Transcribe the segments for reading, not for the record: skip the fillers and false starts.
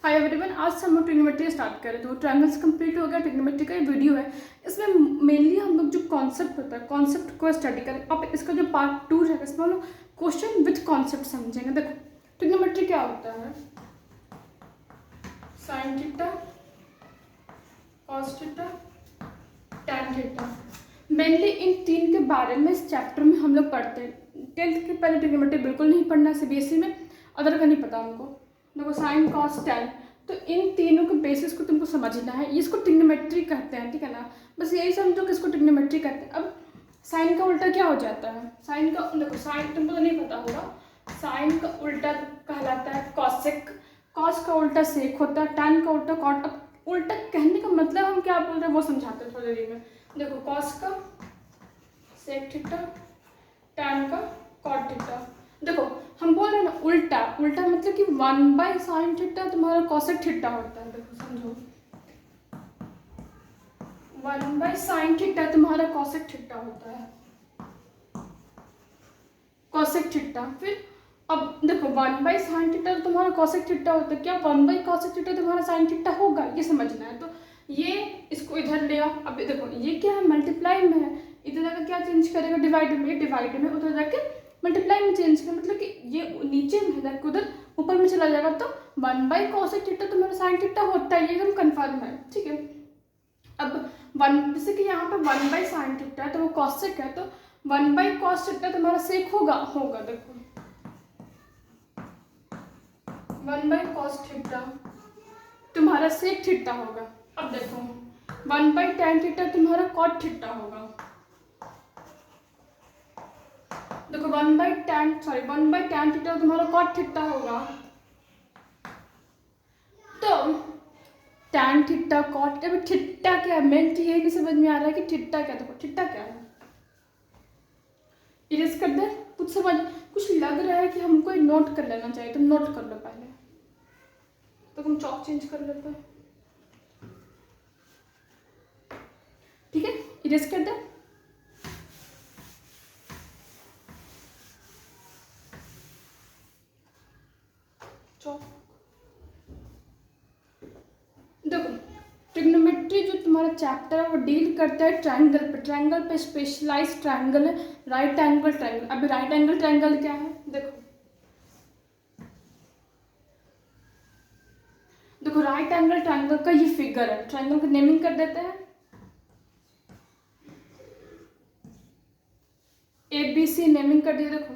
Hi everyone, आज से हम लोग ट्रिग्नोमेट्री स्टार्ट करें। तो ट्रायंगल्स कंप्लीट हो गया। ट्रिग्नोमेट्री का ये वीडियो है। इसमें मेनली हम लोग जो कॉन्सेप्ट होता है, कॉन्सेप्ट को स्टडी करें। अब इसका जो पार्ट 2 है, इसमें हम लोग क्वेश्चन विथ कॉन्सेप्ट समझेंगे। देखो ट्रिग्नोमेट्री क्या होता है। Sine theta, cos theta, tan theta, mainly इन तीन के बारे में इस चैप्टर में हम लोग पढ़ते हैं। 10th के पहले ट्रिग्नोमेट्री बिल्कुल नहीं पढ़ना, सीबीएसई में अदर का नहीं पता हमको। देखो साइन कॉस टैन, तो इन तीनों के बेसिस को तुमको समझना है। इसको ट्रिग्नोमेट्री कहते हैं, ठीक है ना। बस यही समझो कि इसको ट्रिग्नोमेट्री कहते हैं। अब साइन का उल्टा क्या हो जाता है। साइन का देखो, साइन तुमको तो नहीं पता होगा। साइन का उल्टा कहलाता है कॉसेक, कॉस का उल्टा सेक होता है, टैन का उल्टा कॉट। अब उल्टा कहने का मतलब हम क्या बोल रहे हैं वो समझाते हैं थोड़ी देर में। देखो कॉस का सेक थीटा, टैन का कॉट थीटा। देखो हम बोल रहे हैं ना उल्टा, उल्टा मतलब कि 1/sin थीटा तुम्हारा कॉसेक थीटा होता है। देखो समझो, 1/sin थीटा तुम्हारा कॉसेक थीटा होता है, कॉसेक थीटा। फिर अब देखो 1/sin थीटा तुम्हारा कॉसेक थीटा होता है, क्या 1/cosec थीटा तुम्हारा sin थीटा होगा, ये समझना है। तो ये इसको इधर ले आओ। अब देखो ये क्या है, मल्टीप्लाई में है। इधर जाकर क्या चेंज करेगा, डिवाइड में। डिवाइड में उधर जाके मल्टीप्लाई में चेंज कर, मतलब कि ये नीचे में है उधर ऊपर में चला जाएगा। तो 1/cosec थीटा तुम्हारा sin थीटा होता है, ये एकदम कन्फर्म है, ठीक है। अब वन, जैसे कि यहाँ पे 1/sin थीटा है तो वो कॉसेक है, तो 1/cos थीटा तुम्हारा सेक होगा। देखो 1/cos थीटा तुम्हारा सेक थीटा होगा। अब देखो 1/tan थीटा तुम्हारा कॉट थीटा होगा। देखो 1/tan थीटा तुम्हारा कॉट थीटा होगा। तो tan थीटा कॉट, अब थीटा क्या है, मेन तो ये नहीं समझ में आ रहा है कि थीटा क्या। देखो थीटा क्या है, इरेज कर दे। कुछ समझ, कुछ लग रहा है कि हमको नोट कर लेना चाहिए, तो नोट कर लो पहले। तो हम चौक चेंज कर लेते हैं, ठीक है। इरेज कर दे। चौक। देखो ट्रिग्नोमेट्री जो तुम्हारा चैप्टर है वो डील करता है ट्रायंगल पे। ट्रायंगल पे स्पेशलाइज ट्रायंगल है राइट एंगल ट्रायंगल। अभी राइट एंगल ट्रायंगल क्या है, देखो राइट एंगल ट्रायंगल का ये फिगर है। ट्रायंगल का नेमिंग कर देते हैं ABC, नेमिंग कर दिया। देखो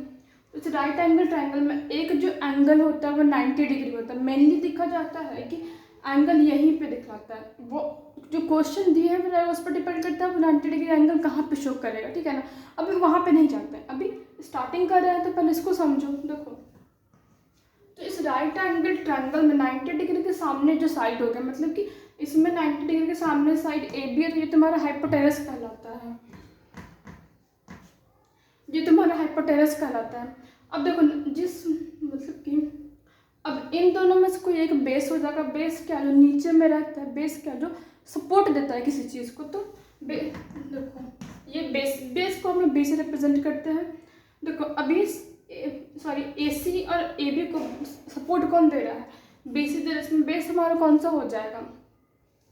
तो राइट एंगल ट्रायंगल में एक जो एंगल होता है वो 90 डिग्री होता है। मेनली देखा जाता है कि एंगल यहीं पे दिखलाता है। वो जो क्वेश्चन दिए है उस पर डिपेंड करता है वो 90 डिग्री एंगल कहाँ पे शो करेगा, ठीक है ना। अभी वहाँ पे नहीं जाते हैं, अभी स्टार्टिंग कर रहे हैं तो पहले इसको समझो। देखो तो इस राइट एंगल ट्रायंगल में 90 डिग्री के सामने जो साइड हो गया, मतलब कि इसमें 90 डिग्री के सामने साइड AB है, तो ये तुम्हारा हाइपोटेनस कहलाता है। ये तुम्हारा हाइपोटेनस कहलाता है। अब देखो जिस, मतलब कि अब इन दोनों में से कोई एक बेस हो जाएगा। बेस क्या, जो नीचे में रहता है। बेस क्या, जो सपोर्ट देता है किसी चीज़ को। तो देखो ये बेस को हम लोग B से रिप्रेजेंट करते हैं। देखो अभी सॉरी AC और AB को सपोर्ट कौन दे रहा है, BC दे रहा है। इसमें बेस हमारा कौन सा हो जाएगा,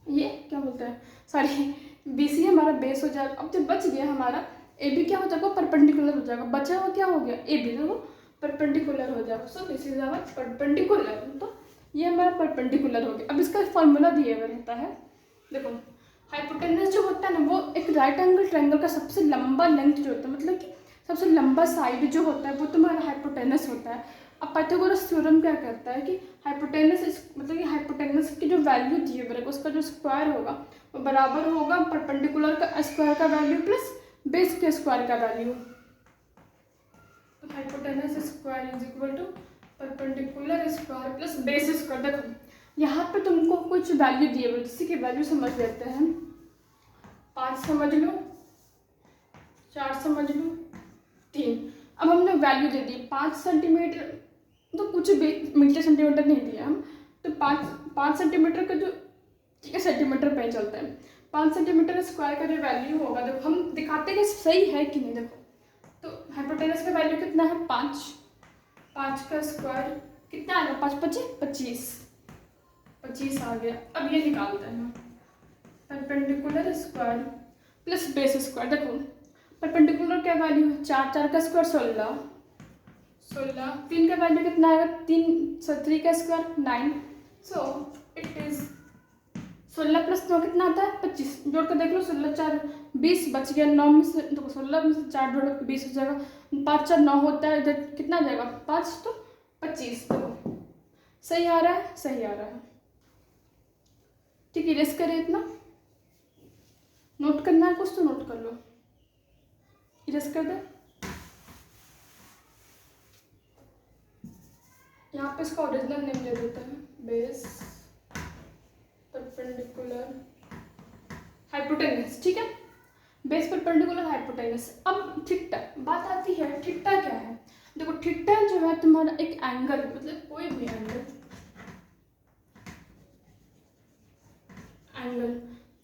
ये क्या बोलते हैं, सॉरी BC हमारा बेस हो जाएगा। अब जब बच गया हमारा AB, क्या हो जाएगा, परपेंडिकुलर हो जाएगा। बचा हुआ क्या हो गया, AB, तो वो परपेंडिकुलर हो जाएगा। So this is our perpendicular. तो ये हमारा परपेंडिकुलर हो गया। अब इसका फॉर्मूला दिया हुआ रहता है। देखो हाइपोटेनस जो होता है ना, वो एक राइट एंगल ट्रायंगल का सबसे लंबा लेंथ जो होता है, मतलब कि सबसे लंबा साइड जो होता है वो तुम्हारा हाइपोटेनस होता है। अब पाइथागोरस थ्योरम क्या कहता है कि हाइपोटेनस मतलब कि हाइपोटेनस की जो वैल्यू दी है उसका जो स्क्वायर होगा वो बराबर होगा परपेंडिकुलर का स्क्वायर का वैल्यू प्लस बेस के स्क्वायर का वैल्यू। तो hypotenuse square is equal to perpendicular square plus base square. देखो यहाँ पे तुमको कुछ वैल्यू दिए हुए, जिससे कि वैल्यू समझ लेते हैं। 5 समझ लो, 4 समझ लो, 3। अब हमने वैल्यू दे दी 5 सेंटीमीटर, तो कुछ भी मीटर सेंटीमीटर नहीं दिया हम। तो 5 सेंटीमीटर का जो, ठीक है सेंटीमीटर पे चलता है, 5 सेंटीमीटर स्क्वायर का जो वैल्यू होगा, देखो हम दिखाते हैं कि सही है कि नहीं। देखो तो हाइपोटेनस का वैल्यू कितना है, 5 का स्क्वायर कितना आएगा, 5 × 5 = 25। 25 आ गया। अब ये निकालते हैं, perpendicular square plus base square. देखो परपेंडिकुलर क्या वैल्यू है, 4 4 का स्क्वायर 16, 3 का वैल्यू कितना आएगा, 3 का square 9, so it is 16 plus 9 कितना आता है 25। जोड़ कर देख लो, 16 4 20 बच गया, 9 में से देखो 16 में से 4 जोड़ो 20 हो जाएगा, 5 4 9 होता है, इधर कितना आ जाएगा 5 तो 25। देखो सही आ रहा है, सही आ रहा है। ठीक है, रेस करें, इतना नोट करना है कुछ तो नोट कर लो, इरेज कर दे। यहाँ पे इसका ओरिजिनल नेम दे देते हैं, बेस परपेंडिकुलर हाइपोटेनस। ठीक है, बेस परपेंडिकुलर हाइपोटेनस। अब थीटा, बात आती है थीटा क्या है। देखो थीटा जो है तुम्हारा एक एंगल, मतलब कोई भी एंगल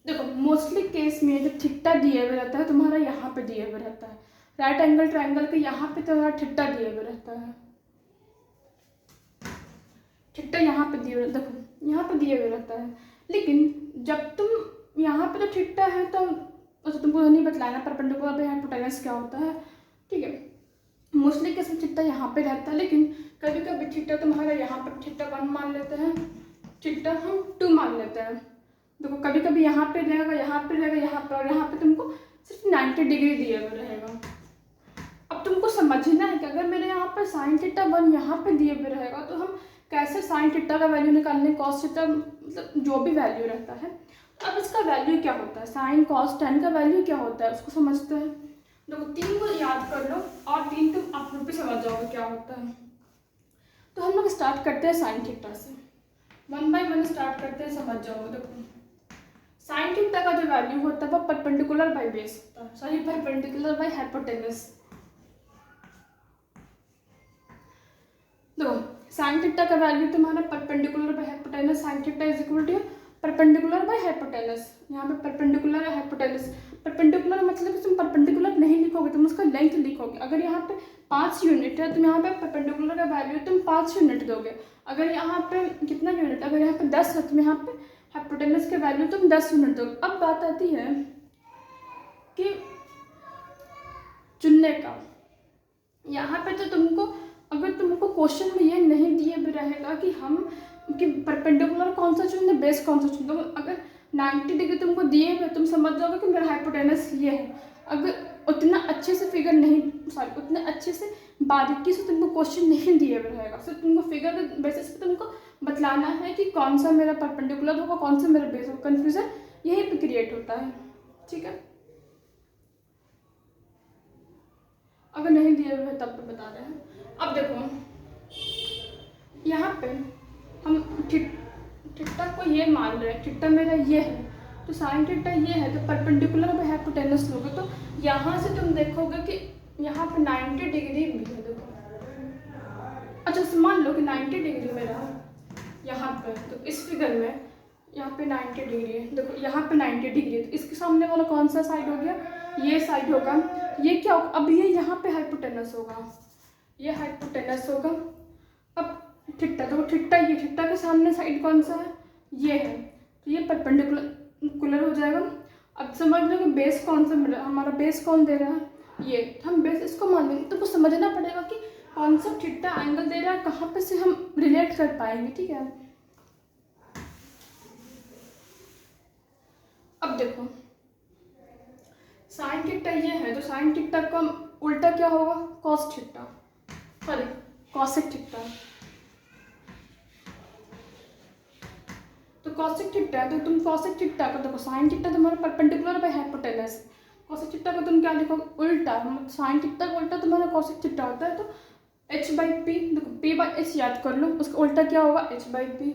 देखो मोस्टली केस में जो थीटा दिया हुआ रहता है तुम्हारा यहाँ पे दिया हुआ रहता है, राइट एंगल ट्रायंगल के यहाँ पे तुम्हारा थीटा दिया हुआ रहता है, थीटा यहाँ पे दिया, देखो यहाँ पे दिया हुआ रहता है। लेकिन जब तुम यहाँ पे तो थीटा है तो अच्छा तुमको नहीं बतलाना परपेंडिकुलर बाय हाइपोटेनस क्या होता है। ठीक है, मोस्टली केस में थीटा यहाँ पे रहता है, लेकिन कभी कभी थीटा तुम्हारा यहाँ पे थीटा 1 मान लेते हैं, थीटा हम 2 मान लेते हैं। देखो कभी कभी यहाँ पे रहेगा, यहाँ पे रहेगा, यहाँ पे, और यहाँ पे तुमको सिर्फ 90 डिग्री दिया हुआ रहेगा। अब तुमको समझना है कि अगर मेरे यहाँ पे साइन थीटा 1 यहाँ पे दिए हुए रहेगा तो हम कैसे साइन थीटा का वैल्यू निकालने, कॉस थीटा मतलब जो भी वैल्यू रहता है। अब इसका वैल्यू क्या होता है, साइन कॉस टेन का वैल्यू क्या होता है उसको समझते हैं। देखो 3 को याद कर लो और 3 तुम आप लोग भी समझ जाओगे क्या होता है। तो हम लोग स्टार्ट करते हैं साइन थीटा से, 1 बाय 1 स्टार्ट करते हैं, समझ जाओगे। देखो साइन थीटा का जो वैल्यू होता है वो परपेंडिकुलर बाय बेस होता है, सॉरी परपेंडिकुलर बाय हाइपोटेनस। देखो साइन थीटा का वैल्यू तुम्हारा perpendicular by hypotenuse, sine theta is equal to perpendicular by hypotenuse. यहाँ पे परपेंडिकुलर है हाइपोटेनस, परपेंडिकुलर मतलब तुम परपेंडिकुलर नहीं लिखोगे, तुम उसका लेंथ लिखोगे। अगर यहाँ पे 5 यूनिट है तो यहाँ पे परपेंडिकुलर का वैल्यू तुम 5 यूनिट दोगे। अगर यहाँ पे कितना यूनिट, अगर यहाँ पे 10 है तो यहाँ पे हाइपोटेनस के वैल्यू तुम 10 यूनिट दोगे। अब बात आती है कि चुनने का, यहाँ पे तो तुमको अगर तुमको क्वेश्चन में ये नहीं दिए भी रहेगा कि हम कि परपेंडिकुलर कौन सा चुन, बेस कौन सा चुन, तो अगर 90 डिग्री तुमको दिए हुए तुम समझ जाओगे कि मेरा हाइपोटेनस ये है। अगर उतना अच्छे से फिगर नहीं, सॉरी उतने अच्छे से बारीकी से तुमको क्वेश्चन नहीं दिए हुए रहेगा, सिर्फ तुमको फिगर के बेसिस पे तुमको बतलाना है कि कौन सा मेरा परपेंडिकुलर होगा, कौन सा मेरा बेस होगा। कन्फ्यूजन यहीं पे क्रिएट होता है। ठीक है, अगर नहीं दिए हुए तब तो बता रहे हैं। अब देखो यहाँ पे हम थीटा को ये मान रहे हैं, थीटा मेरा ये है तो साइन थीटा ये है, तो परपेंडिकुलर बाय हाइपोटेनस लोगे तो यहाँ से तुम देखोगे कि यहाँ पे 90 डिग्री भी है। देखो अच्छा मान लो कि 90 डिग्री मेरा यहाँ पे, तो इस फिगर में यहाँ पे 90 डिग्री है। देखो यहाँ पे 90 डिग्री है तो इसके सामने वाला कौन सा साइड हो गया, ये साइड होगा। ये क्या होगा, अब ये यहाँ पे हाइपोटेनस होगा, ये हाइपोटेनस होगा। अब थीटा, देखो थीटा, ये थीटा के सामने साइड कौन सा है, ये है, तो ये परपेंडिकुलर हो जाएगा। अब समझ लो कि बेस कौन सा मिला, हमारा बेस कौन दे रहा है ये, तो हम बेस इसको मान लेंगे। तो कुछ समझना पड़ेगा कि कौन सा थीटा एंगल दे रहा है, कहाँ पे से हम रिलेट कर पाएंगे। ठीक है, अब देखो साइन थीटा ये है तो साइन थीटा का उल्टा क्या होगा, cos theta, sorry cosec theta. तो कॉसेक थीटा है तो तुम कॉसेक थीटा को देखो, साइन थीटा तुम्हारा perpendicular by hypotenuse, cosec theta को तुम क्या लिखोगे उल्टा, साइन थीटा का उल्टा तुम्हारा कॉसेक थीटा होता है। तो h बाई पी, देखो p बाई h याद कर लो, उसका उल्टा क्या होगा h बाई पी।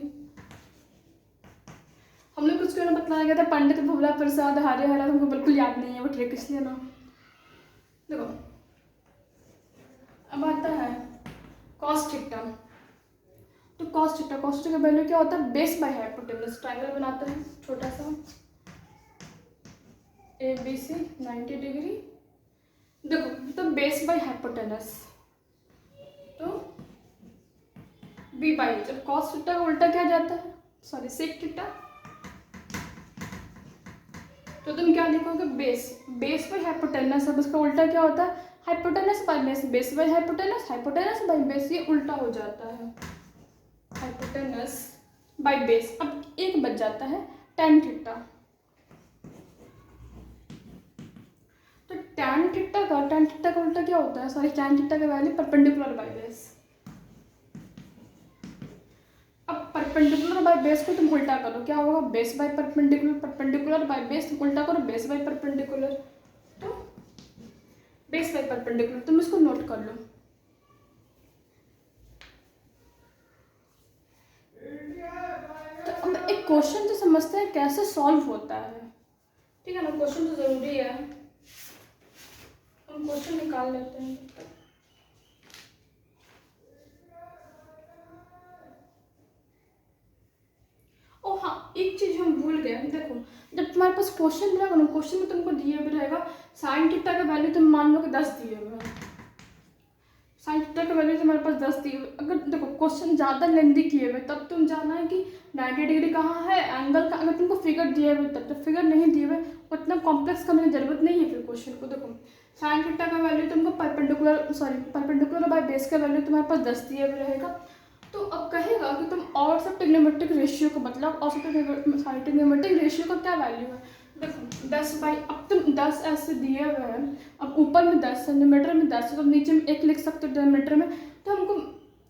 हम लोग कुछ क्यों ना बतलाया गया था, पंडित भोला प्रसाद हरे हरा, तुमको बिल्कुल याद नहीं है वो ट्रिक, इसलिए ना। देखो अब आता है कॉस थीटा, तो कॉस थीटा का वैल्यू क्या होता है, बेस बाय हाइपोटेनस। ट्रायंगल बनाते हैं छोटा सा ए बी सी 90 डिग्री। देखो तो बेस बाय हाइपोटेनस तो बी बाई, जब कॉस थीटा का उल्टा क्या जाता है सॉरी सेक थीटा, तो तुम क्या लिखोगे, बेस, बेस बाई हाइपोटेनस। अब इसका उल्टा क्या होता है, hypotenuse by base, base by hypotenuse, hypotenuse by base, ये उल्टा हो जाता है, हाइपोटेनस बाई बेस। अब एक बच जाता है tan थीटा, तो tan थीटा का उल्टा क्या होता है, सॉरी tan थीटा का वैल्यू परपेंडिकुलर बाई बेस। अब परपेंडिकुलर बाई बेस को तुम उल्टा करो, क्या होगा, base by perpendicular, perpendicular by base, तुम उल्टा करो बेस बाई परपेंडिकुलर, तो बेस बाई परपेंडिकुलर, तुम इसको नोट कर लो। तो अब एक क्वेश्चन तो समझते हैं कैसे सॉल्व होता है, ठीक है ना, क्वेश्चन तो जरूरी है, हम क्वेश्चन निकाल लेते हैं। ओ हाँ, एक चीज हम भूल गए, देखो जब तुम्हारे पास क्वेश्चन रहेगा ना, क्वेश्चन में तुमको दिए हुए रहेगा साइन थीटा का वैल्यू, तुम मान लो कि 10 दिए हुए हैं, साइन थीटा का वैल्यू तुम्हारे पास 10 दिए हुए, अगर देखो क्वेश्चन ज़्यादा लेंदी किए हुए तब तुम जाना है कि 90 डिग्री कहाँ है, एंगल का, अगर तुमको फिगर दिए हुए तब, तो फिगर नहीं दिए हुए उतना कॉम्प्लेक्स करने की जरूरत नहीं है फिर क्वेश्चन को। देखो साइन थीटा का वैल्यू तुमको परपेंडिकुलर बाय बेस का वैल्यू तुम्हारे पास 10 दिए हुए रहेगा, तो अब कहेगा कि तुम और सब ट्रिग्नोमेट्रिक रेशियो को, मतलब और सब ट्रिग्नोमेट्रिक रेशियो का क्या वैल्यू है, देखो 10 बाई, अब तुम 10 ऐसे दिए हुए हैं, अब ऊपर में 10 सेंटीमीटर में 10 है, तो नीचे में 1 लिख सकते हो डिनोमीटर में, तो हमको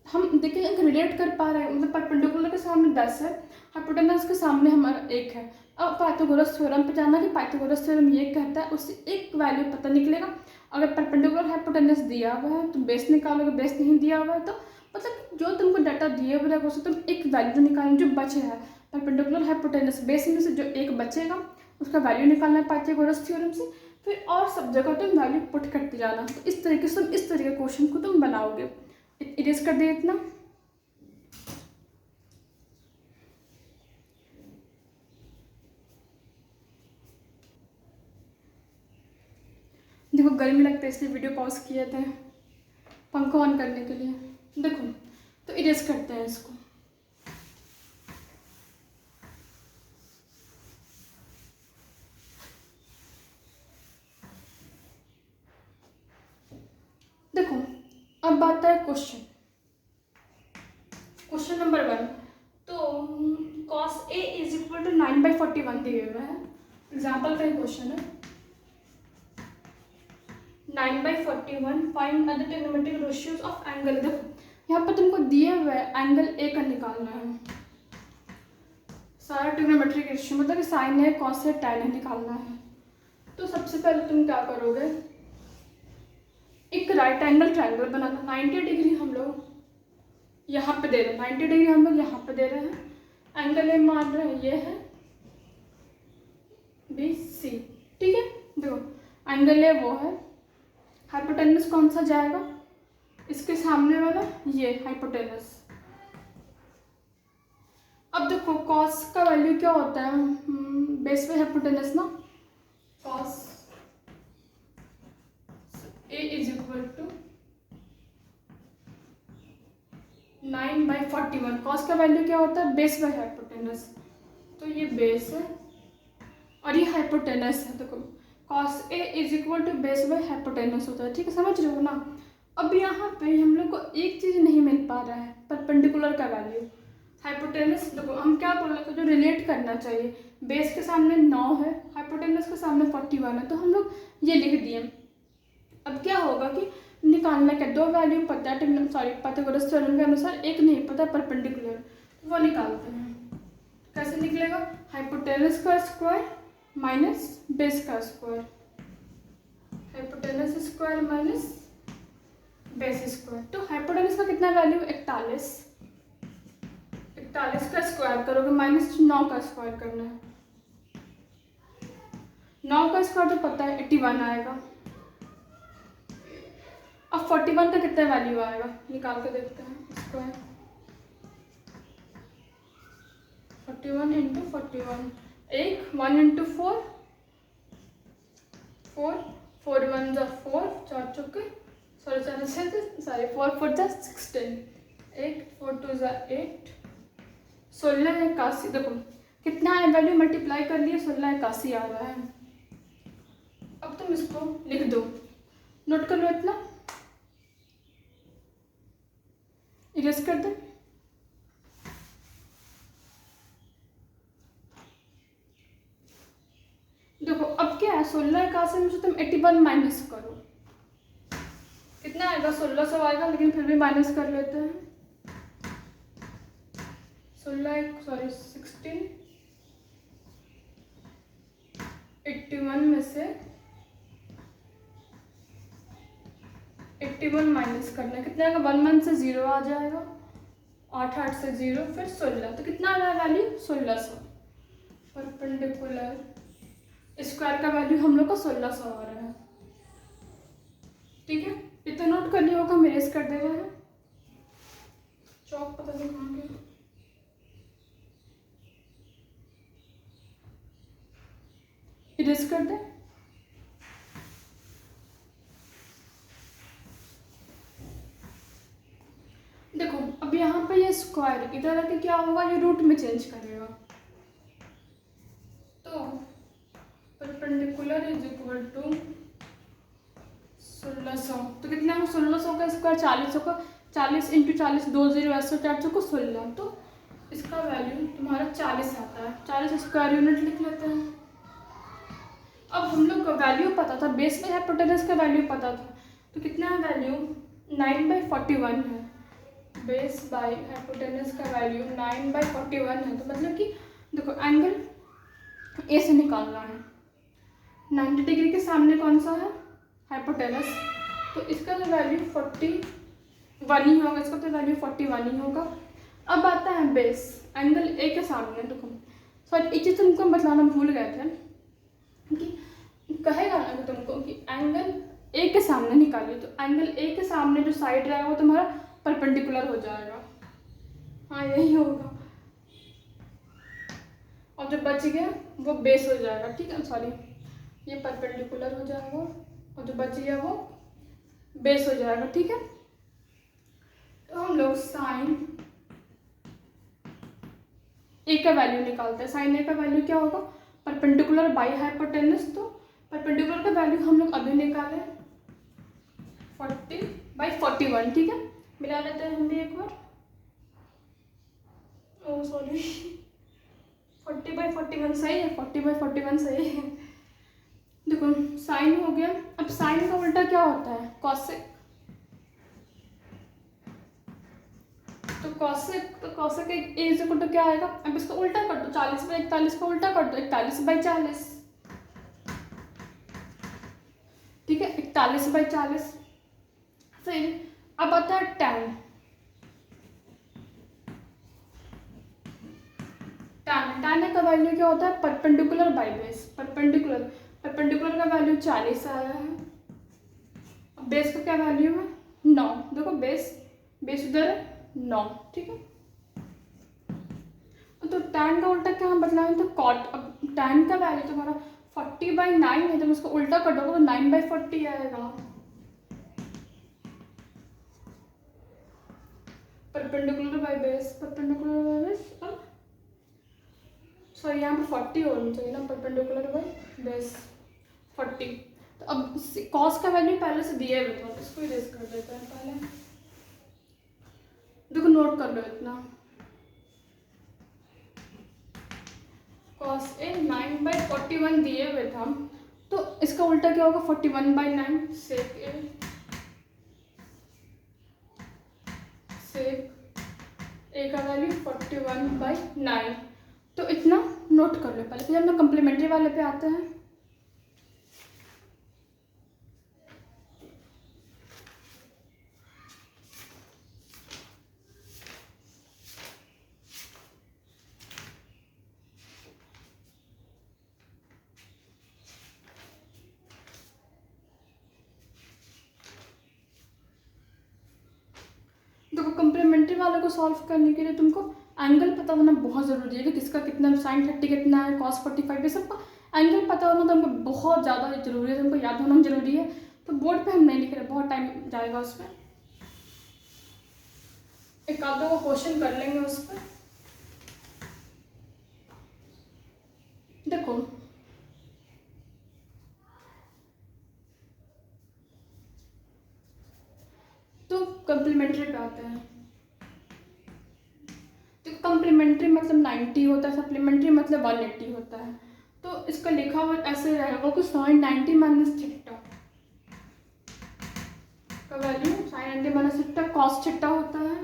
हम देखिए रिलेट कर पा रहे हैं, मतलब परपेंडिकुलर के सामने 10 है, हाइपोटेनस के सामने हमारा 1 है। अब पाइथागोरस थ्योरम पे जाना कि पाइथागोरस थ्योरम ये कहता है, उससे एक वैल्यू पता निकलेगा, अगर परपेंडिकुलर हाइपोटेनस दिया हुआ है तो बेस निकालोगे, बेस नहीं दिया हुआ है तो मतलब जो तुमको डाटा दिए हुए है उससे तुम एक वैल्यू निकालना, जो बचे है परपेंडिकुलर हाइपोटेनस बेस में से जो एक बचेगा उसका वैल्यू निकालना है पाइथागोरस थ्योरम से, फिर और सब जगह तुम वैल्यू पुट करते जाना। तो इस तरीके से तुम इस तरीके क्वेश्चन को तुम बनाओगे। इरेज कर दे इतना। देखो गर्मी लगता है इसलिए वीडियो पॉज किए थे पंखा ऑन करने के लिए। देखो तो इरेज करते हैं इसको। देखो अब बात है क्वेश्चन नंबर 1, तो cos A is equal to 9/41 दिए हुए हैं, एग्जाम्पल का ही क्वेश्चन है। 9/41 find other trigonometric ratios of angle. देखो यहाँ पर तुमको दिए हुए एंगल ए का निकालना है, सारा ट्रिग्नोमेट्रिक रेशियो मतलब साइन है कॉस है टैन है निकालना है। तो सबसे पहले तुम क्या करोगे, एक राइट एंगल ट्रायंगल बनाना, 90 डिग्री हम लोग यहाँ पे दे रहे हैं, 90 डिग्री हम लोग यहाँ पे दे रहे हैं, एंगल ए मान रहे हैं ये है BC, ठीक है। देखो एंगल ए वो है, हाइपोटेनस कौन सा जाएगा, इसके सामने वाला ये हाइपोटेनस। अब देखो कॉस का वैल्यू क्या होता है, बेस पे हाइपोटेनस ना, cos A is equal to 9/41, cos का वैल्यू क्या होता है, बेस बाय हाइपोटेनस, तो ये बेस है और ये हाइपोटेनस है। देखो cos A is equal to base by hypotenuse होता है, ठीक है, समझ रहे हो ना। अब यहाँ पे हम लोग को एक चीज़ नहीं मिल पा रहा है, परपेंडिकुलर का वैल्यू, हाइपोटेनस। देखो हम क्या बोल रहे थे, जो रिलेट करना चाहिए, बेस के सामने 9 है, हाइपोटेनस के सामने 41 है, तो हम लोग ये लिख दिए। अब क्या होगा कि निकालना क्या, दो वैल्यू पता है, सॉरी पाइथागोरस थ्योरम के अनुसार, एक नहीं पता परपेंडिकुलर, वो निकालते हैं। कैसे निकलेगा, हाइपोटेनस का स्क्वायर माइनस बेस का square, hypotenuse square minus base square. तो हाइपोटेनस का कितना वैल्यू, 41, 41 का स्क्वायर करोगे माइनस 9 का स्क्वायर करना है, 9 का स्क्वायर तो पता है 81 आएगा। अब 41 का कितना वैल्यू आएगा, निकाल के देखते हैं स्क्वायर, 41 इंटू 41, एक 1 इंटू 4, 4 1 जा 4, 4 चौके, सॉरी 4 6 सॉरी 4 4 जा 16, 8 4 2 जा 8 1681, देखो कितना है वैल्यू, मल्टीप्लाई कर लिए 1681 आ रहा है। अब तुम इसको लिख दो, नोट कर लो इतना, इरेज कर दे। देखो अब क्या है, 1681 में से तुम 81 माइनस करो, कितना आएगा, 1600 आएगा, लेकिन फिर भी माइनस कर लेते हैं। 81 में से 81 माइनस करना है, कितना आएगा, 1 से 0 आ जाएगा, 8 से 0, फिर 16, तो कितना आ रहा है वैल्यू, 1600। परपेंडिकुलर स्क्वायर का वैल्यू हम लोग का 1600 आ रहा है। ठीक है, इतना नोट कर लिया होगा, हम इरेज कर दे रहे हैं। चौक पता नहीं कहाँ गया, इरेज कर दे। देखो अब यहाँ पे ये स्क्वायर इधर आके क्या होगा, ये रूट में चेंज करेगा, तो परपेंडिकुलर इज इक्वल टू 1600, तो कितना है, 1600 का स्क्वायर 40 होगा, 40 इंटू 40, 2 0 ऐसे 4 को 16, तो इसका वैल्यू तुम्हारा 40 आता है। 40 स्क्वायर यूनिट लिख लेते हैं। अब हम लोग का वैल्यू पता था, बेस में हाइपोटेनस का वैल्यू पता था, तो कितना है वैल्यू, 9/41 है, बेस बाय हाइपोटेनस का वैल्यू 9/41 है। तो मतलब कि देखो एंगल ए से निकालना है, 90 डिग्री के सामने कौन सा है, हाइपोटेनस, तो इसका तो वैल्यू 41 ही होगा, इसका तो वैल्यू 41 ही होगा। अब आता है बेस, एंगल ए के सामने, देखो सॉरी एक चीज़ तुमको बताना भूल गए थे कि कहेगा ना तुमको कि एंगल ए के सामने निकालिए, तो एंगल ए के सामने जो साइड रहेगा वो तुम्हारा परपेंडिकुलर हो जाएगा, हाँ यही होगा, और जो बच गया वो बेस हो जाएगा। ठीक है, सॉरी ये परपेंडिकुलर हो जाएगा, और जो बच गया वो बेस हो जाएगा। ठीक है, तो हम लोग साइन ए का वैल्यू निकालते हैं। साइन ए का वैल्यू क्या होगा, परपेंडिकुलर बाई हाइपोटेनस, तो परपेंडिकुलर का वैल्यू हम लोग अभी निकाले 40/41। ठीक है, मिला लेते हैं हम भी एक बार, ओह सॉरी 40/41 सही है, 40/41 सही है। देखो साइन हो गया, अब साइन का उल्टा क्या होता है, कॉसेक, तो कॉसेक इज इक्वल टू क्या आएगा, अब इसका उल्टा कर दो, 40/41 का उल्टा कर दो, 41/40। ठीक है, 41/40। फिर अब आता है टैन, टैन का वैल्यू क्या होता है, परपेंडिकुलर बाई बेस, परपेंडिकुलर का वैल्यू 40 आया है, अब बेस का क्या वैल्यू है 9, देखो बेस उधर है 9। ठीक है, तो टैन का उल्टा क्या हम बतलाएं, तो कॉट, अब टैन का वैल्यू तुम्हारा 40/9 है, जब उसको उल्टा कर दोगे तो 9/40 आएगा, परपेंडिकुलर बाई बेस, अब सॉरी यहाँ पे 40 होनी चाहिए ना, परपेंडिकुलर बाई बेस 40। तो अब कॉस का वैल्यू पहले से दिए हुए थे, इसको इरेज कर देते हैं पहले, देखो नोट कर लो इतना, कॉस ए 9/41 दिए हुए था, तो इसका उल्टा क्या होगा 41/9, सेक ए का वैल्यू 41/9, तो इतना नोट कर लो पहले, फिर हम लोग कम्प्लीमेंट्री वाले पे आते हैं। देखो कम्प्लीमेंट्री वाले को सॉल्व करने के लिए तुमको एंगल पता होना बहुत ज़रूरी है कि किसका कितना, साइन 30 कितना है, कॉस 45, ये सबका एंगल पता होना तुमको बहुत ज़्यादा जरूरी है, तुमको याद होना जरूरी है। तो बोर्ड पे हम नहीं लिख रहे, बहुत टाइम जाएगा उसमें, एक आध दो क्वेश्चन कर लेंगे उस पर। कम्प्लीमेंट्री पे आते हैं। तो कम्प्लीमेंट्री मतलब 90 होता है, सप्लीमेंट्री मतलब 180 होता है। तो इसका लिखा हुआ ऐसे रहेगा कि साइन 90 माइनस थीटा का value, sine 90 minus theta cos theta होता है।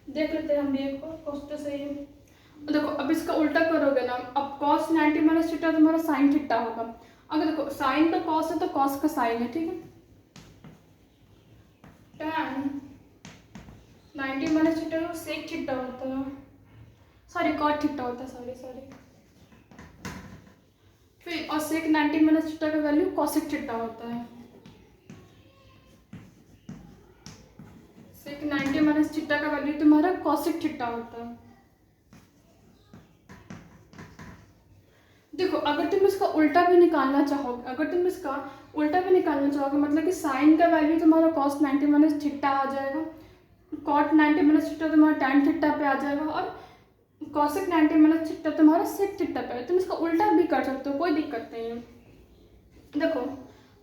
देख लेते हैं हम भी एक बार, कॉस तो सही है। देखो अब इसका उल्टा करोगे ना, अब कॉस 90 माइनस थीटा तुम्हारा साइन थीटा होगा। अगर देखो साइन का कॉस है तो कॉस का साइन है, ठीक है। tan 90 minus theta sec theta होता है, सॉरी कॉट थीटा होता है, सॉरी। फिर और सेक 90 माइनस थीटा का वैल्यू कॉसेक थीटा होता है। सेक 90 माइनस थीटा का वैल्यू तुम्हारा कॉसेक थीटा होता है। देखो अगर तुम इसका उल्टा भी निकालना चाहोगे, मतलब कि साइन का वैल्यू तुम्हारा कॉस 90 माइनस थीटा आ जाएगा, कॉट 90 माइनस थीटा तुम्हारा टैन थीटा पे आ जाएगा, और कॉसेक 90 माइनस थीटा तुम्हारा सेक थीटा पे। तुम इसका उल्टा भी कर सकते हो, कोई दिक्कत नहीं है। देखो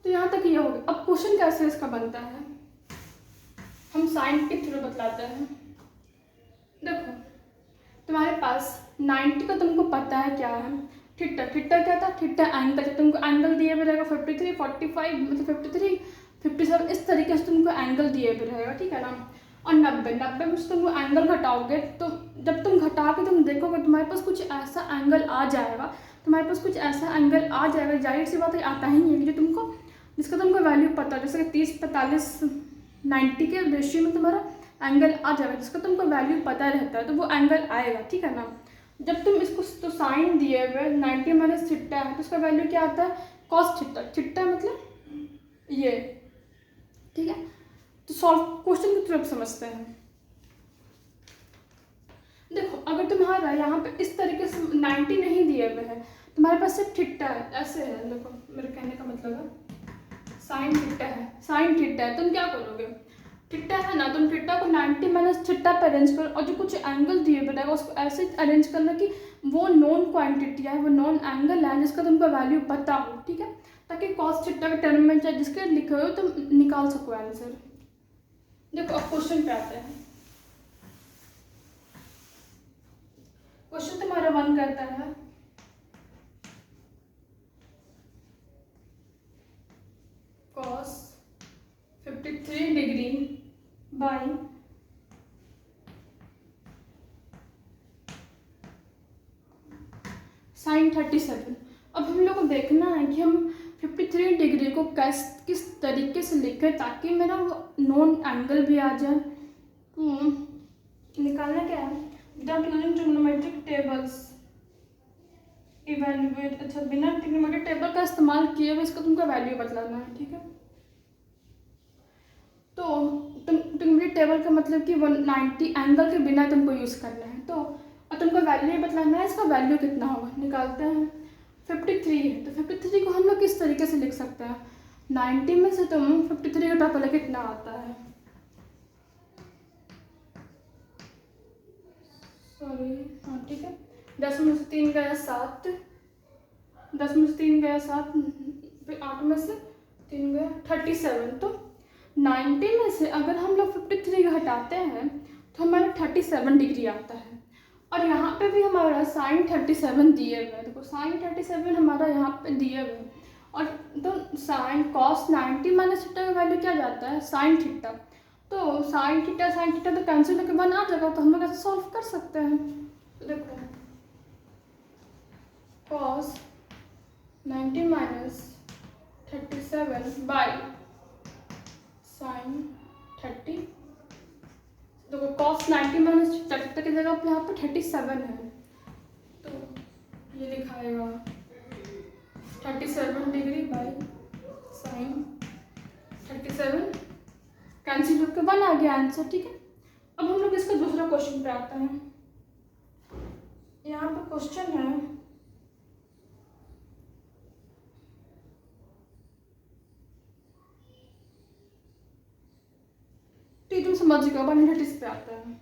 तो यहाँ तक ये हो गया। अब क्वेश्चन कैसे इसका बनता है, हम साइन के थ्रू बतलाते हैं। देखो तुम्हारे पास 90 का तुमको पता है क्या है, थीटा क्या था, थीटा एंगल है। तुमको एंगल दिए हुए रहेगा 53, 45 मतलब 53, 57 इस तरीके से तुमको एंगल दिए हुए रहेगा, ठीक है ना। और 90 में से तुमको एंगल घटाओगे, तो जब तुम घटा के तुम देखोगे तुम्हारे पास कुछ ऐसा एंगल आ जाएगा, जाहिर सी बात है आता ही है जो तुमको, जिसका तुमको वैल्यू पता है। जैसे कि 30, 45, 90 के रेशियो में तुम्हारा एंगल आ जाएगा, जिसका तुमको वैल्यू पता रहता है, तो वो एंगल आएगा, ठीक है ना। जब तुम इसको तो साइन दिए हुए 90 माइनस थीटा है, तो उसका वैल्यू क्या आता है, कॉस थीटा। थीटा मतलब ये, ठीक है। तो सॉल्व क्वेश्चन की तरफ समझते हैं। देखो अगर तुम्हारा यहाँ पे इस तरीके से 90 नहीं दिए हुए है, तुम्हारे पास सिर्फ थीटा है, ऐसे है। देखो मेरे कहने का मतलब है साइन थीटा है, तुम क्या करोगे, थीटा है ना, तुम थीटा को 90 माइनस थीटा पे अरेंज करो, और जो कुछ एंगल दिए हुए रहेगा उसको ऐसे अरेंज करना कि वो नॉन क्वांटिटी है, वो नॉन एंगल है जिसका तुमको वैल्यू पता हो, ठीक है। ताकि कॉस थीटा के टर्म में चाहे जिसके लिखे हो तुम निकाल सको आंसर। देखो अब क्वेश्चन पे आते हैं। क्वेश्चन तुम्हारा 1 करता है कॉस 53 डिग्री बाई साइन 37। अब हम लोग को देखना है कि हम 53 डिग्री को किस तरीके से लिखें ताकि मेरा वो नॉन एंगल भी आ जाए। निकालना क्या है, without using trigonometric tables evaluate. अच्छा बिना ट्रिग्नोमेट्रिक टेबल का इस्तेमाल किए हुए इसका तुमको वैल्यू बतलाना है, ठीक है। तो ट्रिग्नोमेट्रिक टेबल का मतलब कि 190 एंगल के बिना तुमको यूज़ करना है, तो और तुमको वैल्यू बतलाना है इसका वैल्यू कितना होगा। निकालते हैं, 53 है तो 53 को हम लोग किस तरीके से लिख सकते हैं, 90 में से तुम 53 घटा पहले कितना आता है, सॉरी हाँ ठीक है, 10 में से 3 गया 7, 10 में से 3 गया 7, फिर 8 में से 3 गया 37। तो 90 में से अगर हम लोग 53 हटाते हैं तो हमारा 37 डिग्री आता है। और यहाँ पे भी हमारा साइन 37 दिए हुए हैं। देखो साइन 37 हमारा यहाँ पे दिए हुए हैं, और तो साइन कॉस 90 माइनस थीटा का वैल्यू क्या जाता है, साइन थीटा। तो साइन थीटा तो कैंसिल होकर 1 आ जाएगा, तो हम लोग ऐसे सॉल्व कर सकते हैं। तो देखो कॉस 90 माइनस 37 बाई साइन 30। देखो कॉस 90 माइनस थीटा की जगह पे यहाँ पर 37 है, तो ये लिखाएगा 37 डिग्री बाई साइन 37, कैंसिल होकर 1 आ गया आंसर, ठीक है। अब हम लोग इसका दूसरा क्वेश्चन पे आते हैं। यहाँ पे क्वेश्चन है तुम समझ गए, 130 पे आता है।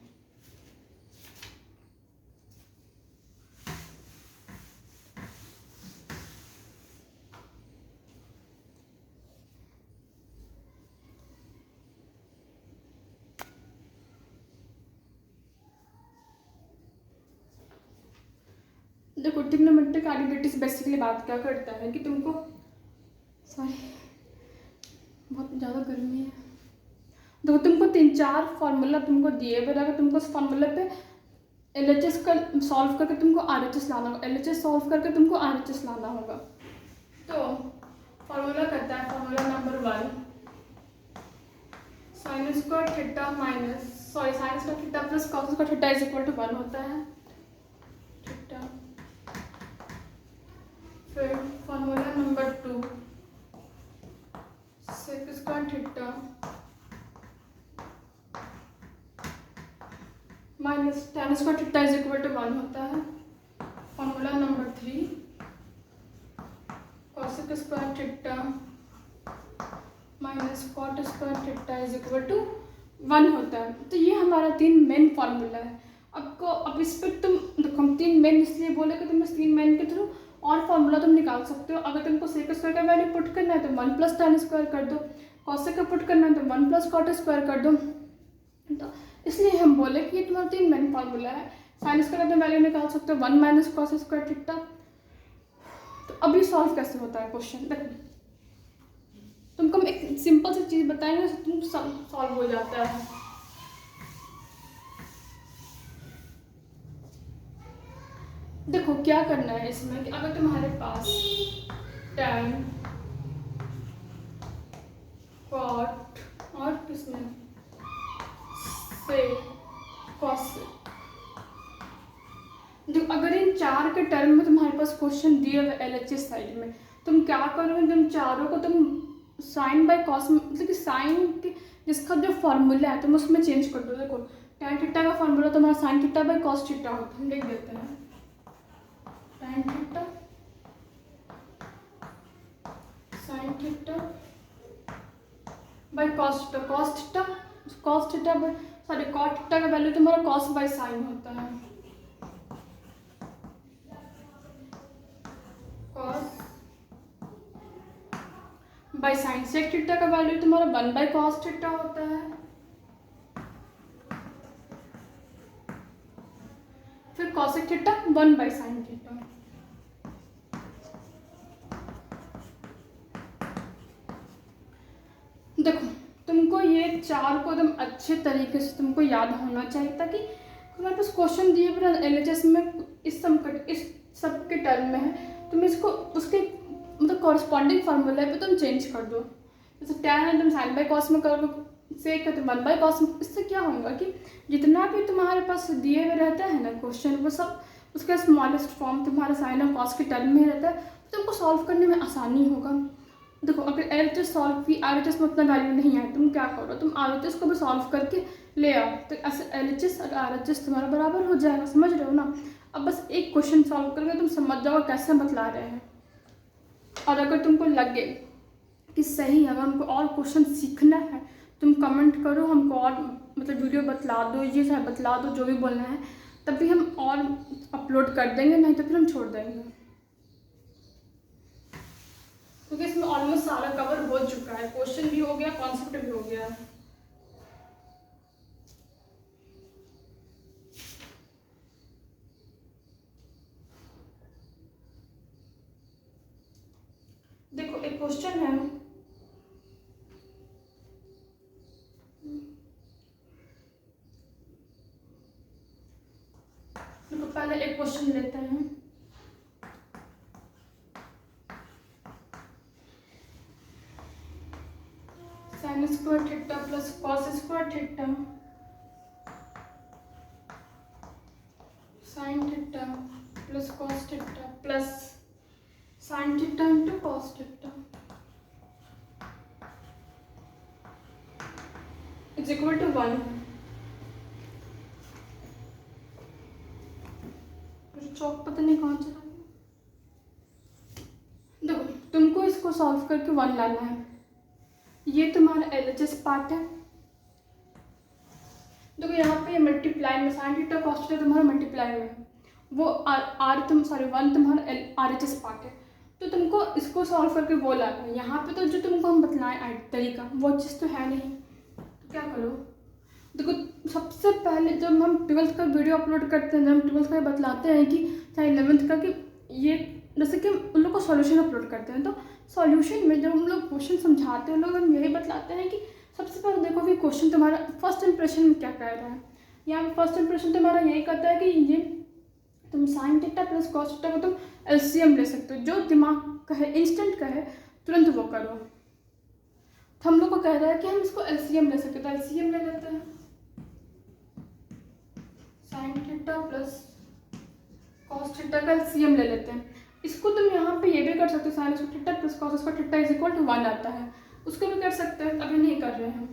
देखो ट्रिग्नोमेट्रिक आइडेंटिटीज बेसिकली बात क्या करता है कि तुमको, सॉरी बहुत ज़्यादा गर्मी है, देखो तुमको 3-4 फार्मूला तुमको दिए हुए रहेगा, तुमको उस फार्मूला पे LHS का सॉल्व करके तुमको RHS लाना होगा, LHS सॉल्व करके तुमको RHS लाना होगा। तो फार्मूला करता है, formula number 1 sine square theta plus cos square theta is equal to 1 होता है थीटा। फिर formula number 2 sec square theta minus tan square theta is equal to 1 होता है। Formula number 3 cosec square theta minus cot square theta is equal to 1 होता है। तो ये हमारा 3 मेन फार्मूला है। अब इस पर तुम देखो, हम 3 मेन इसलिए बोले कि तुम इस 3 मेन के थ्रू और फार्मूला तुम निकाल सकते हो। अगर तुमको सेक स्क्वायर का वैल्यू पुट करना है तो 1 प्लस tan स्क्वायर कर दो, कॉसेक का पुट करना है तो 1 प्लस कॉट स्क्वायर कर दो। तो इसलिए हम बोले कि ये तुम्हारा 3 मेन फार्मूला है। साइन स्क्वायर का तुम वैल्यू निकाल सकते हो 1 माइनस कॉस स्क्वायर थीटा। तो अभी सॉल्व कैसे होता है क्वेश्चन, देखो तुमको हम एक सिंपल सी चीज़ बताएंगे, तुम सॉल्व हो जाता है। देखो क्या करना है इसमें कि अगर तुम्हारे पास tan कॉट और किसमें से कॉस, जो अगर इन 4 के टर्म में तुम्हारे पास क्वेश्चन दिए हुए LHS साइड में, तुम क्या करोगे, तुम चारों को तुम साइन बाय कॉस, मतलब कि साइन के जिसका जो फार्मूला है तुम उसमें चेंज कर दो। देखो tan थीटा का फार्मूला तुम्हारा sine theta by cos theta होता है, हम लिख देते हैं tan theta sine theta by cos theta, cos theta by sorry cot theta का वैल्यू तुम्हारा कॉस बाय साइन होता है, cos by sine. Sec theta का वैल्यू तुम्हारा 1 बाय कॉस थीटा होता है। फिर cosec theta 1 by sine theta. देखो तुमको ये 4 को एकदम अच्छे तरीके से तुमको याद होना चाहिए, ताकि तुम्हारे पास क्वेश्चन दिए पर LHS में इस सब के टर्म में है, तुम इसको उसके मतलब कॉरस्पॉन्डिंग फार्मूला पे तुम चेंज कर दो। जैसे tan है तुम साइन बाय कॉस में करोगे, सेक है तुम 1 बाय कॉस में। इससे क्या होगा कि जितना भी तुम्हारे पास दिए हुए रहता है ना क्वेश्चन, वो सब उसका स्मॉलेस्ट फॉर्म तुम्हारा साइन और कॉस के टर्म में रहता है, तो तुमको सॉल्व करने में आसानी होगा। देखो अगर LHS सॉल्व की RHS में उतना वैल्यू नहीं है, तुम क्या करो, तुम RHS को भी सॉल्व करके ले आओ, तो ऐसे LHS और RHS तुम्हारा बराबर हो जाएगा, समझ रहे हो ना। अब बस एक क्वेश्चन सॉल्व करके तुम समझ जाओ कैसे बतला रहे हैं। और अगर तुमको लगे कि सही है, अगर हमको और क्वेश्चन सीखना है, तुम कमेंट करो, हमको और मतलब वीडियो बतला दो, ये सब बतला दो, जो भी बोलना है, तभी हम और अपलोड कर देंगे, नहीं तो फिर हम छोड़ देंगे, क्योंकि इसमें ऑलमोस्ट सारा कवर हो चुका है, क्वेश्चन भी हो गया, कॉन्सेप्ट भी हो गया। देखो एक क्वेश्चन है, देखो पहले एक क्वेश्चन लेते हैं। Sine square theta plus cos square theta sine theta plus cos theta plus sine theta into cos theta is equal to 1। चौक पता नहीं कौन चला गया। देखो तुमको इसको सॉल्व करके 1 लाना है, ये तुम्हारा LHS पार्ट है। देखो यहाँ पे मल्टीप्लाई में साइन थीटा कॉस थीटा तुम्हारा मल्टीप्लाई में है, वो R तुम सॉरी 1 तुम्हारा RHS पार्ट है, तो तुमको इसको सॉल्व करके वो लाना है। यहाँ पे तो जो तुमको हम बतलाएं तरीका वो चीज़ तो है नहीं, तो क्या करो, देखो सबसे पहले जब हम 12th का वीडियो अपलोड करते हैं, जब हम 12th का बतलाते हैं कि चाहे 11th का, कि ये जैसे कि उन लोग को सॉल्यूशन अपलोड करते हैं, तो सॉल्यूशन में जब हम लोग क्वेश्चन समझाते हैं, लोग हम यही बतलाते हैं कि सबसे पहले देखो कि क्वेश्चन तुम्हारा फर्स्ट इंप्रेशन में क्या कह रहा है। यहाँ पे फर्स्ट इंप्रेशन तुम्हारा यही कहता है कि ये तुम sign theta plus cos theta को तुम एलसीएम ले सकते हो, जो दिमाग कहे इंस्टेंट कहे तुरंत वो करो। तो हम लोग को कह रहा है कि हम इसको एलसीएम ले सकते, तो एलसीएम ले लेते हैं। Sine theta plus cos theta का एलसीएम ले लेते हैं। इसको तुम यहाँ पे ये भी कर सकते हो, sine square theta plus cos square theta is equal to 1 आता है, उसको भी कर सकते हैं, अभी नहीं कर रहे हैं।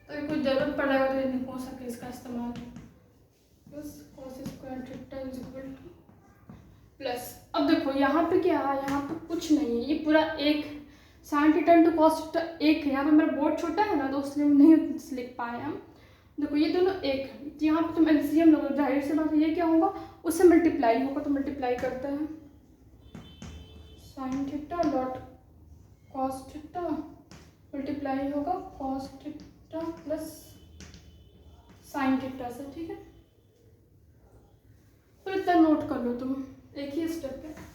तो कुछ जरूरत पड़ेगा तो ये नहीं हो सके इसका इस्तेमाल। Plus cos square theta is equal two plus, अब देखो यहाँ पे क्या है, यहाँ पे कुछ नहीं है, ये पूरा एक sign theta into cos theta एक है। यहाँ पे मेरा बोर्ड छोटा है ना, तो इसलिए नहीं लिख पाए हम। देखो ये दोनों एक है, तो यहाँ पे तुम एलसीएम लोगे, जाहिर सी बात है ये क्या होगा, उससे मल्टीप्लाई होगा, तो मल्टीप्लाई करते हैं। Sine theta dot cos theta multiply होगा cos theta plus sine theta से, ठीक है। तो इतना नोट कर लो तुम, एक ही स्टेप है।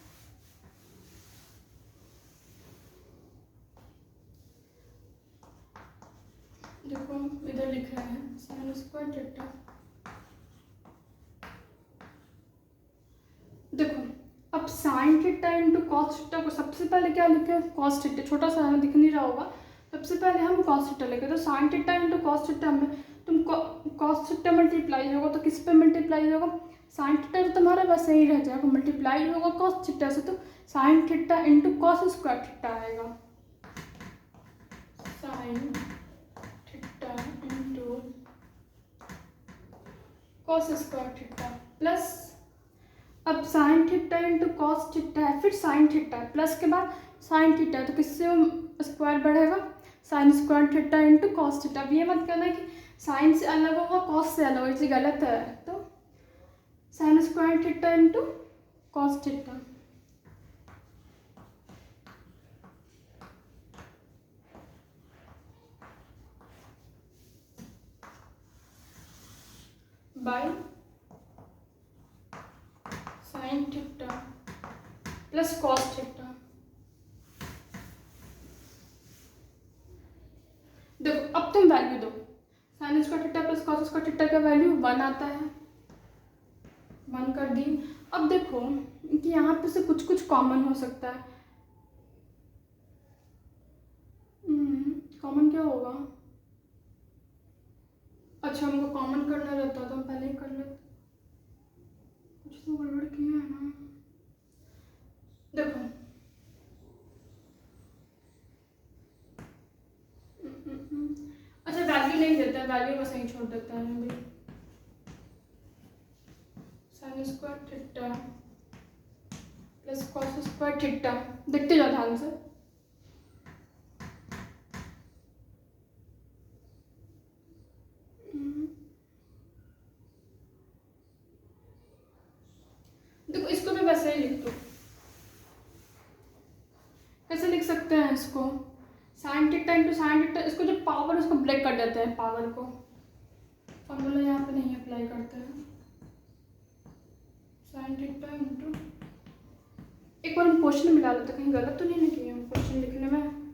देखो इधर लिख रहे हैं साइन स्क्वायर थीटा। देखो अब sine theta into cos theta को सबसे पहले क्या लिखे, कॉस थीटा, छोटा सा हमें दिख नहीं रहा होगा, सबसे पहले हम कॉस थीटा लिखे। तो sine theta into cos theta में तुम कॉस थीटा मल्टीप्लाई होगा तो किस पे मल्टीप्लाई होगा, साइन थीटा तो तुम्हारा वैसे ही रह जाएगा, मल्टीप्लाई होगा कॉस थीटा से, तो sine theta into cos square theta आएगा। Sine theta into cos square theta plus, अब sine theta into cos theta है, फिर साइन थीटा है, प्लस के बाद साइन थीटा है, तो किससे स्क्वायर बढ़ेगा, sign square theta into cos theta. अब ये मत कहना कि साइन से अलग होगा कॉस से अलग होगा, ये गलत है। तो sign square theta into cos theta bye sine theta plus cos theta. देखो अब तुम वैल्यू दो, sign square theta plus cos square theta का वैल्यू 1 आता है, 1 कर दी। अब देखो कि यहाँ पे से कुछ कुछ कॉमन हो सकता है, कॉमन क्या होगा, अच्छा हमको कॉमन करना रहता तो हम पहले ही कर लेते, कुछ तो गड़बड़ किया है ना। देखो अच्छा वैल्यू नहीं देता है, वैल्यू बस यहीं छोड़ देता है अभी। Sign square theta plus cos square theta, देखते जाओ ध्यान से। देखो इसको भी वैसे ही लिख दो, कैसे लिख सकते हैं इसको, sign theta into sine theta, इसको जो पावर उसको ब्रेक कर देते हैं, पावर को, फॉर्मूला यहाँ पे नहीं अप्लाई करते हैं। साइन थीटा इंटू, एक बार हम क्वेश्चन मिला लेते, कहीं गलत तो नहीं लिखे हम क्वेश्चन लिखने में।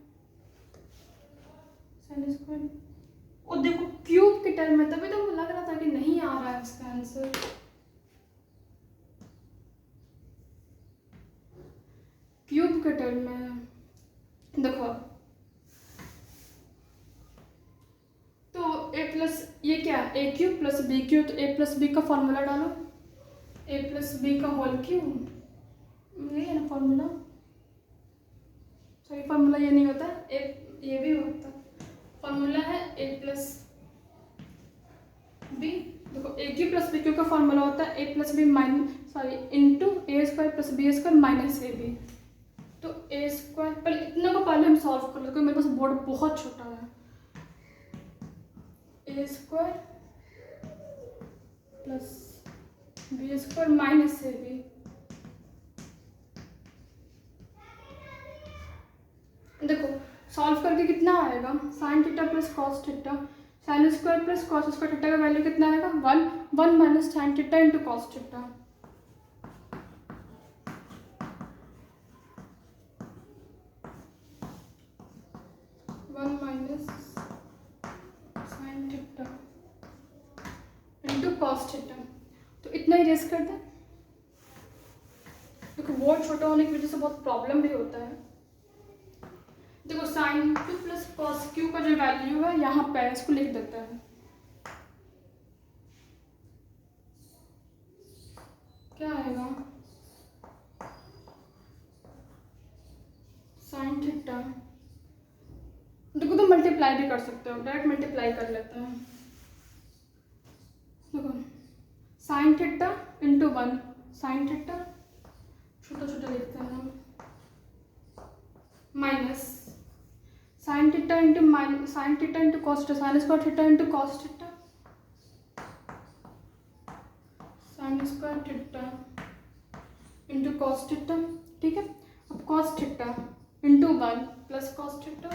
साइन स्क्वायर, और देखो क्यूब के टर्म में, तभी तो मुझे लग रहा था कि नहीं आ रहा है इसका आंसर। क्यूब के टर्म में देखो, तो ए प्लस ये क्या है, ए क्यूब प्लस बी क्यूब, तो ए प्लस बी का फॉर्मूला डालो, ए प्लस बी का होल क्यूब, ये है ना फॉर्मूला, सॉरी फॉर्मूला ये नहीं होता, ये भी होता, फॉर्मूला है ए प्लस बी। देखो A cube plus B cube का फॉर्मूला होता है A plus B into A square plus B square minus A B. तो ए स्क्वायर, पहले इतना को पहले हम सॉल्व कर लेते, मेरे पास बोर्ड बहुत छोटा है। A square plus B square minus A B, देखो सॉल्व करके कितना आएगा, sine theta plus cos theta, sine square plus cos square theta का वैल्यू कितना आएगा 1 minus sine theta into cos theta. Cos theta, तो इतना ही रेस कर दें। देखो बहुत छोटा होने की वजह से बहुत प्रॉब्लम भी होता है। देखो sine Q plus cos Q का जो वैल्यू है यहाँ पे इसको लिख देते हैं, क्या आएगा साइन थीटा। देखो तो मल्टीप्लाई भी कर सकते हो, डायरेक्ट मल्टीप्लाई कर लेते हैं। देखो sine theta into 1 sine theta, छोटा छोटा लिखते हैं हम, minus sine theta into cos theta, sine square theta into cos theta, sine square theta into cos theta. ठीक है, अब cos theta into 1 plus cos theta,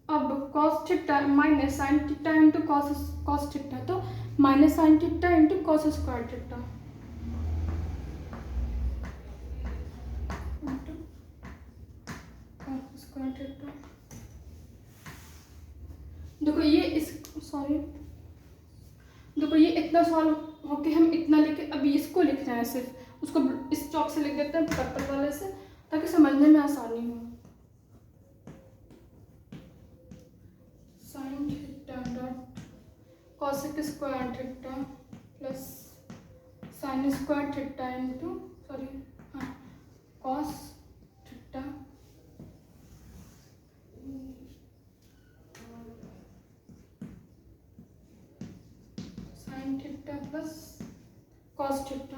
अब cos theta minus sine theta into cos theta, तो minus sine theta into cos square theta into cos square theta. देखो ये देखो ये इतना सॉल्व होके हम इतना लिखे, अभी इसको लिख रहे हैं, सिर्फ उसको इस चौक से लिख देते हैं पर्पल वाले से, ताकि समझने में आसानी हो। Sine theta dot cosec square theta plus sine square theta into cos theta sine theta plus cos theta.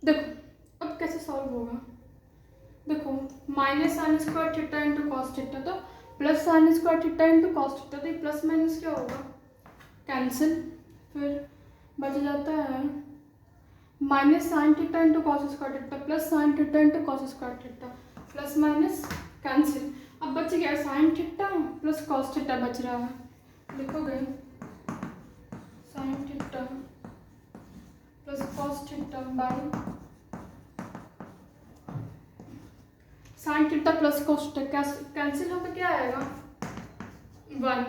देखो अब कैसे सॉल्व होगा, देखो minus sine square theta into cos theta, तो plus sine square theta into cos theta, तो ये plus minus क्या होगा, कैंसिल, फिर बच जाता है minus sine theta into cos square theta plus sine theta into cos square theta, plus minus cancel. अब बच गया sign theta plus cos theta बच रहा है, लिखोगे sign theta plus cos theta by sine theta plus cos theta, cancel होकर क्या आएगा 1,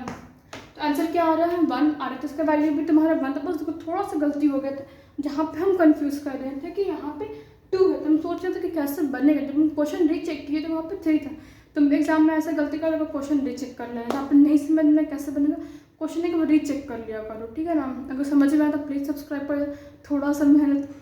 तो आंसर क्या आ रहा है 1 आ रहा है, तो इसका वैल्यू भी तुम्हारा 1 था। बस देखो थोड़ा सा गलती हो गया था, जहाँ पे हम कंफ्यूज कर रहे थे कि यहाँ पे 2 है, तो हम सोच रहे थे कि कैसे बनेगा, जब हम क्वेश्चन रीचेक किए तो वहाँ पे 3 था। तुम एग्जाम में ऐसा गलती कर लो, क्वेश्चन रीचेक कर लेना, जहाँ पे नहीं समझ में कैसे बनेगा क्वेश्चन एक बार रीचेक कर लिया करो, ठीक है ना। अगर समझ में आया तो प्लीज़ सब्सक्राइब कर, थोड़ा सा मेहनत